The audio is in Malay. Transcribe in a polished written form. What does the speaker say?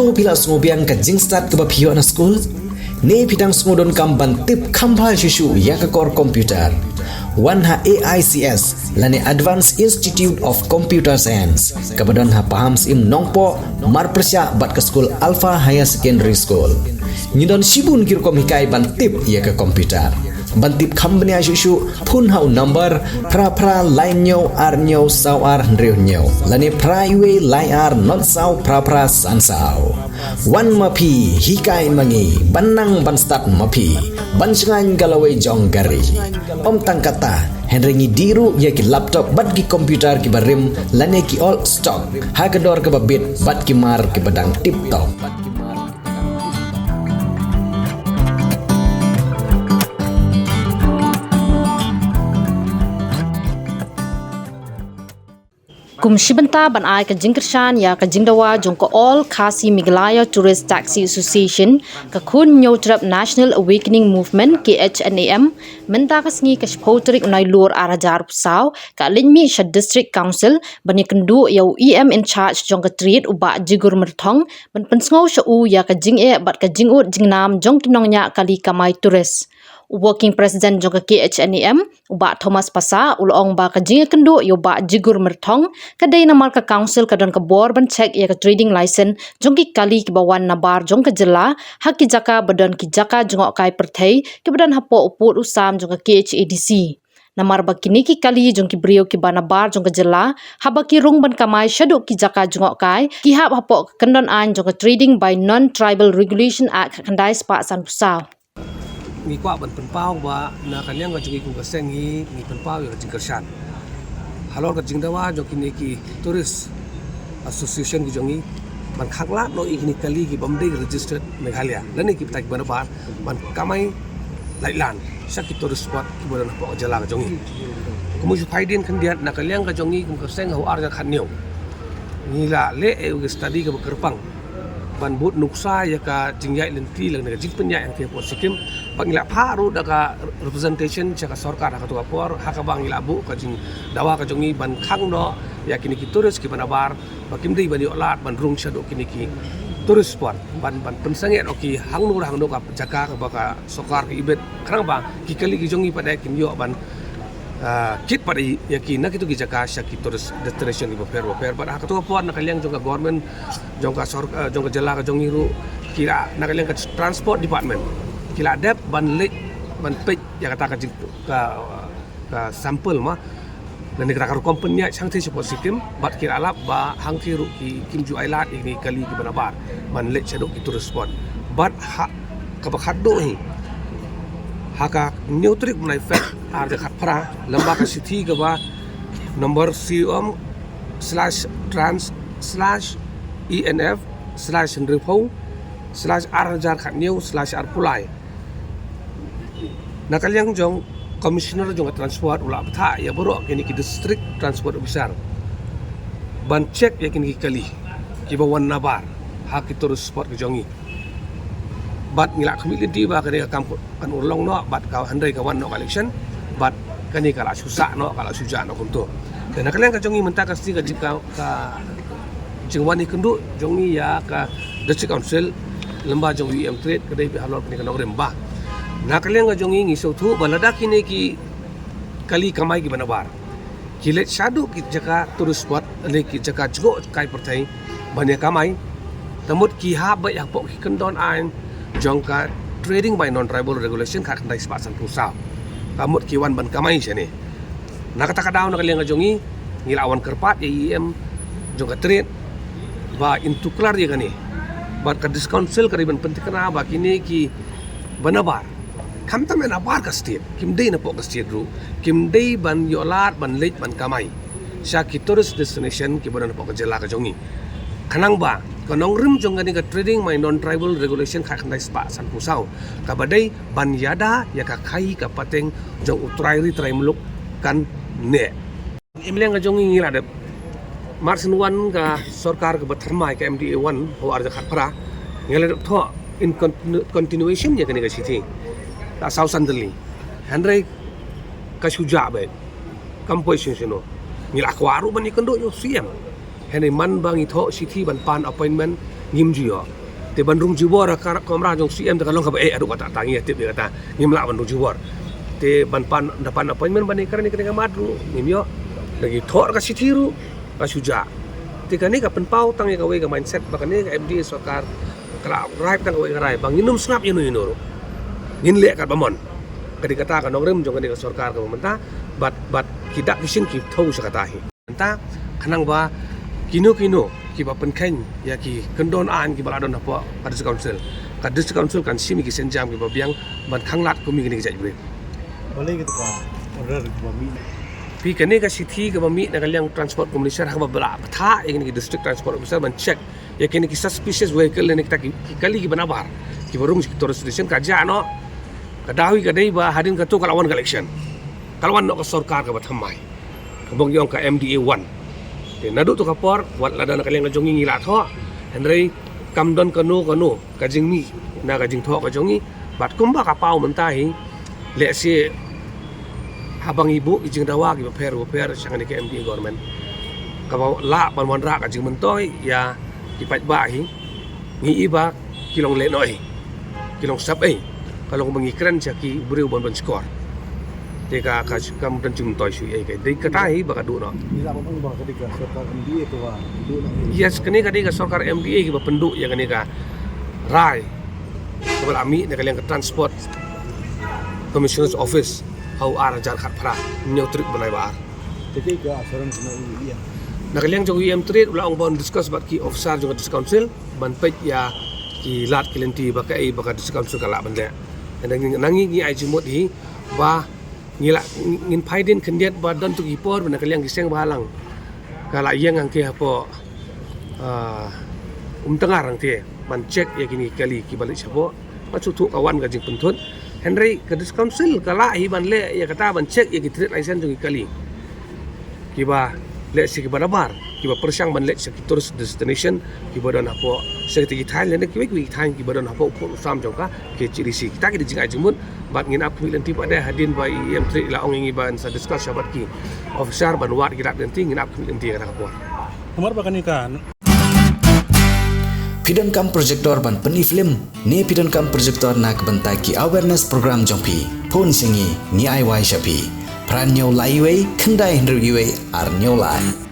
to pila sngobiang ka jingstat ka baphiyo na school ne pitang sngodon kam ban tip khamba shishu ya ka core computer one ha AICS lane Advanced Institute of Computer Science kabadon ha paham sim nongpo marprsya bat ka school Alpha Higher Secondary School nyidon sibun kirkom hikai ban tip ya ka computer bantip khambnya shishu phun hau number pra line nyo ar nyo saw ar ndreu nyo lane praiwe line ar not saw pra san saw one mapi hikai mangi banang ban start mapi ban sengan galawai jong gari om tangkata henrengi diru ya ki laptop bat ki computer ki barim lane ki all stock hagador ke babit bat ki mar ki badang tip top. Kum shibanta ban ai ka jingkershan ya ka jingdawa jongko all Khasi Meghalaya Tourist Taxi Association ka khun nyotrap National Awakening Movement KHNAM menta ka sngi ka spotrik unai lur arajar pusau ka linmi sha district council bani kendu yau EM in charge jong ka treat uba jigur merthong ban pensngau sha u ya ka jing e bat ka jingut jingnam jong tinongnya kali kamai tourist. Working President jongka KHNAM uba Thomas Pasa ulong ba ka jinga kendo yo ba jigur merthong kadai namar ka council kadon ka bor ban check ya ka trading license jongki kali ki bawan nabar jong ka jela hak ki jaka badan ki jaka jongok kai perthai ki badan hapo uput usam jongka KHADC namar ba kini ki kali jongki brio ki banabar jongka jela habaki rung ban kamai shaduk ki jaka jongok kai ki hap hapo kendon an jongka trading by non tribal regulation act kandai spa san pusau ngi kwa ban penpau ba na kaliang ga jungi ku ga sengi ngi penpau ya jingkershan halor ga jingdawa joki neki tourist association ki jongi ban khakla no igni kali ki bamde registered Meghalaya lani ki tak ban bar ban kamai lailan sakit tourist spot ki bodan po jala ga jongi kumu ju faidin khandiat na kaliang ga jongi ku ga seng hu ar ga khanyo nila le e study ga kerpang ban but nuksa ya ka jingjai lenti lang na jing penya yang ke sikim bangila pharu da ka representation cha ka sarkar ka to por ha ka bangila bu ka jing dawa ka jongi ban khang no ya kini ki tourist ki banabar bakim dei bani olat ban rung shado kini ki tourist spot ban pensanget oki hang no ka jaka ka baka sarkar ki ibet khrang ba ki kali ki jongi pada kin yo ban kit pada yakin nak itu kijaka syaki tourist destination ibu per pada hak tu apa nak kalian jongka government jongka jela ka jongi ru kira nak kalian ke transport department kira dep ban lek ban pej ya kata ka sampel mah dan negara company sang ti support sikim bat kira alap ba hang ti ru ki kimju ailat ini kali ki banabar ban lek chadok ki tourist spot bat hak ka bakhado hi haka neutrik menai fek ar de khat phra lamba ka sithi ka ba number com/enf/rjar khat new/ar pulai nakaliang jong commissioner jong transport ula ptha ya borok kini ki district transport officer ban check ya kini kali ki bawan nabar hak ki tourist spot ki jongi bat ngilak community ba kani kam kan urlong no bat ka handai ka wan no election bat kani kala susah no kala suja no kunto dan kalian ka jongi menta ka sti ka jika ka jingwani kendu jongi ya ka district council lemba jong UM trade kedai halor kani ka nogrem ba na kalian ka jongi ngi sautu balada kini ki kali kamai ki banabar kilet shadu ki jaka tourist spot le ki jaka jgo kai pertai banya kamai tamut ki ha ba yak pok ki kendon ain jongka trading by non tribal regulation kha khandai spasan pusau kamut kiwan ban kamai sini na kata kadaw na kaliang jongi ngilawan kerpat EM jongka trade ba intuklar ya kani ba ka discouncil kariban pentikna ba kini ki banabar kam ta mena bar ka state kim dei na po ka state ru kim dei ban yolat ban lej ban kamai sha ki tourist destination ki badan po ka jela ka jongi kanang ba kanong rim jong gani ka trading my non tribal regulation kha khandai spa san pusau ka badai ban yada ya ka khai ka pateng jong utrai ri trai muluk kan ne imleng ka jong ngira de marsin wan ka sarkar ka batharmai ka MDA 1 ho arja khat phara ngele tho in continuation ya kani ka sithi ta sausan dali handrai ka suja be composition sino ngila kwaru ban ikando yo siam hene man bang itho sithi ban pan appointment ngim jiyo te bandung jibor kamera jong CM te kalong ka adu kata tangi tip dia kata ngim la bandung jibor te ban dapan appointment ban ikran ni kena madru ngim yo lagi thor ka sithiru ka suja te kani ka penpau tang ka we ka mindset bakani ka MD sarkar kala right tang ka we ka rai bang inum snap yunu ngin le ka bamon kadi kata ka nogrem jong kani ka sarkar ka pemerintah bat kita kising ki thau sa katahi anta kanang ba kino ki ba penkain ya ki kendon an ki baladon apa kadis council kan simi ki senjam ki ba biang ban khanglat ko mi ni jai bre boleh gitu ka order bami pi kene ka sithi ka bami na kalyang transport commissioner ha ba bala tha ya ki district transport officer ban check ya kini ki suspicious vehicle ni kita ki kali ki banabar ki barung ki tourist station ka ja no kadawi ka dei ba hadin ka to kalawan collection kalawan no ka sarkar ka ba thamai kabong yong ka MDA 1 te nadu tu kapor wat lada na kalyang jongi ngila tho henry kamdon kanu kajing mi na kajing tho ka jongi bat kumba ka pau mentahi le si habang ibu ijing dawa ki per sangani ke MD government ka la ban wanra kajing mentoi ya ki pat ba hi ngi iba kilong le noi kilong sap kalau mengikran jaki beri ban skor Teka kam dan cum toy sui ai kai dei katai ba kadu no ila pun ba kadi ka sarkar MDA to wa du na yes kani kadi ka sarkar MDA ki ba penduk ya kani ka rai kebal ami ne kalian ke transport commissioner's office hau ar jar khat phara neutrik banai ba jadi ka asaran kena ini ya na kalian jong UM trade ulah ong bon discuss bat ki officer jong dis council ban pet ya ki lat kilenti ba kai ba ka dis council kala bande nangi ngi ai jimot hi ba ngin paidin kendiat badan tu ipor benda kalian giseng bahalang kala yang angke apa tengar angke man cek ya kini kali ki balik sabo macu tu kawan gajing pentut Henry ke dis council kala hi ban le ya kata ban cek ya ki trade license tu kali ki ba le si ki barabar ki ba persang ban le si ki tourist destination ki badan apa sekti Thailand ki ki Thailand ki badan apa upon usam jongka ke cirisi kita ki dijing ajimut bat ngin ap nanti pada hadin by EM3 ila ong ingi ban sa discuss sabat ki officer ban wat ki nanti ngin ap nanti kata kapor kamar ba kani kan Pidon kam projector ban peni film ne pidon kam projector nak bentai ki awareness program jongpi phone singi ni ai wai shapi pran nyau lai wei khandai hendru ar nyau lai